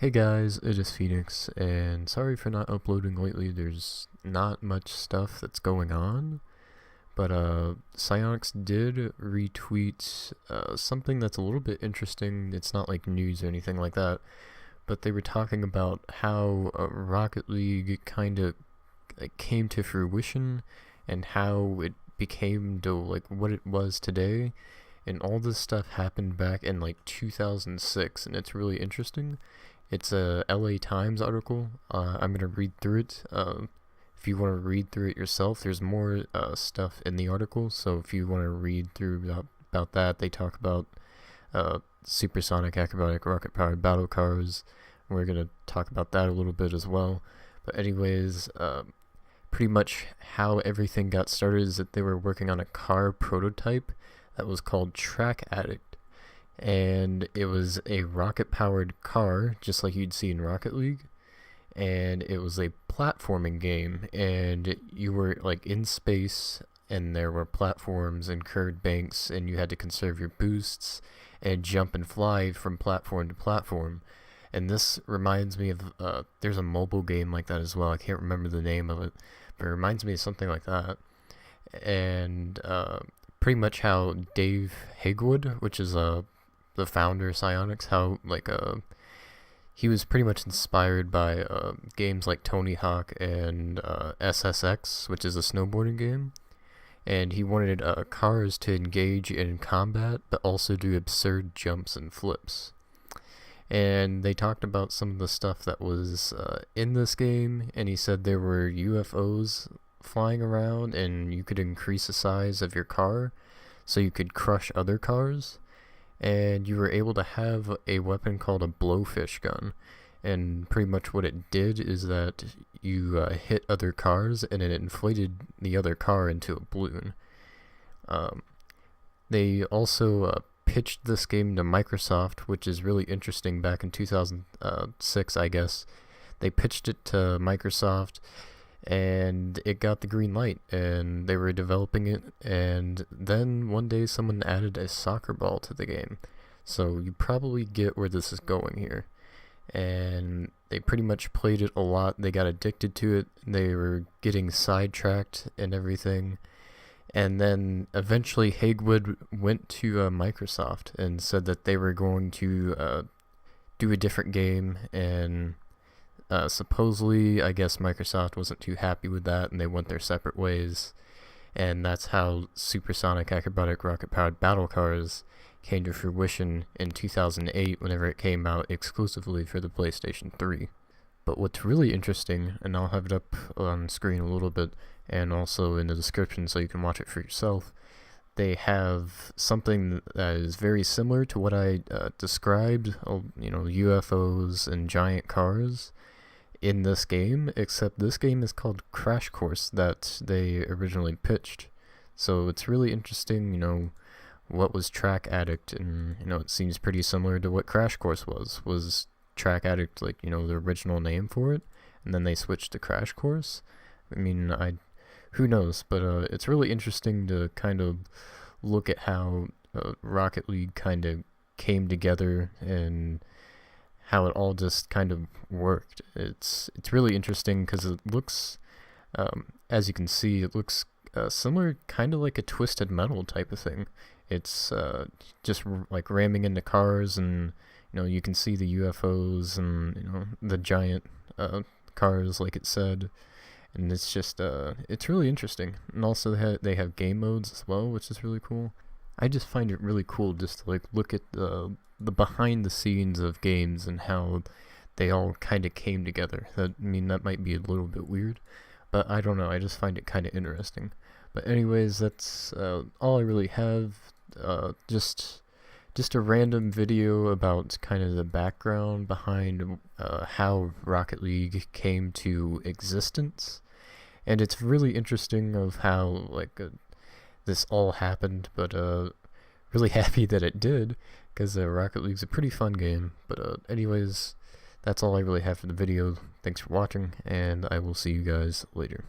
Hey guys, it is Phoenix, and sorry for not uploading lately. There's not much stuff that's going on, but Psyonix did retweet something that's a little bit interesting. It's not like news or anything like that, but they were talking about how Rocket League kind of came to fruition and how it became to like what it was today. And all this stuff happened back in like 2006, and it's really interesting. It's a LA Times article. I'm gonna read through it. If you want to read through it yourself, there's more stuff in the article. So if you want to read through about that, they talk about supersonic, acrobatic, rocket-powered battle cars. We're gonna talk about that a little bit as well. But anyways, pretty much how everything got started is that they were working on a car prototype that was called Track Addict, and it was a rocket-powered car, just like you'd see in Rocket League, and it was a platforming game, and you were like in space, and there were platforms and curved banks, and you had to conserve your boosts and jump and fly from platform to platform. And this reminds me of there's a mobile game like that as well. I can't remember the name of it, but it reminds me of something like that. And pretty much how Dave Hagewood, which is the founder of Psyonix, how he was pretty much inspired by games like Tony Hawk and SSX, which is a snowboarding game, and he wanted cars to engage in combat but also do absurd jumps and flips. And they talked about some of the stuff that was in this game, and he said there were UFOs flying around, and you could increase the size of your car so you could crush other cars, and you were able to have a weapon called a blowfish gun. And pretty much what it did is that you hit other cars, and it inflated the other car into a balloon. They also pitched this game to Microsoft, which is really interesting. Back in 2006, I guess, they pitched it to Microsoft, and it got the green light, and they were developing it, and then one day someone added a soccer ball to the game. So you probably get where this is going here. And they pretty much played it a lot. They got addicted to it. They were getting sidetracked and everything. And then eventually Hagewood went to Microsoft and said that they were going to do a different game, and supposedly, I guess Microsoft wasn't too happy with that, and they went their separate ways. And that's how supersonic, acrobatic, rocket-powered battle cars came to fruition in 2008, whenever it came out exclusively for the PlayStation 3. But what's really interesting, and I'll have it up on screen a little bit, and also in the description so you can watch it for yourself, they have something that is very similar to what I described, UFOs and giant cars in this game, except this game is called Crash Course that they originally pitched. So it's really interesting, what was Track Addict, and it seems pretty similar to what Crash Course was Track Addict, the original name for it, and then they switched to Crash Course. Who knows, but it's really interesting to kind of look at how Rocket League kind of came together and how it all just kind of worked. It's really interesting because it looks, as you can see, it looks similar, kind of like a Twisted Metal type of thing. It's just like ramming into cars, and you can see the UFOs and the giant cars, like it said. And it's just it's really interesting. And also they have game modes as well, which is really cool. I just find it really cool just to look at the behind the scenes of games and how they all kind of came together. That might be a little bit weird, but I don't know, I just find it kind of interesting. But anyways, that's all I really have. Just a random video about kind of the background behind how Rocket League came to existence, and it's really interesting of how this all happened, but really happy that it did, because Rocket League's a pretty fun game. But anyways, that's all I really have for the video. Thanks for watching, and I will see you guys later.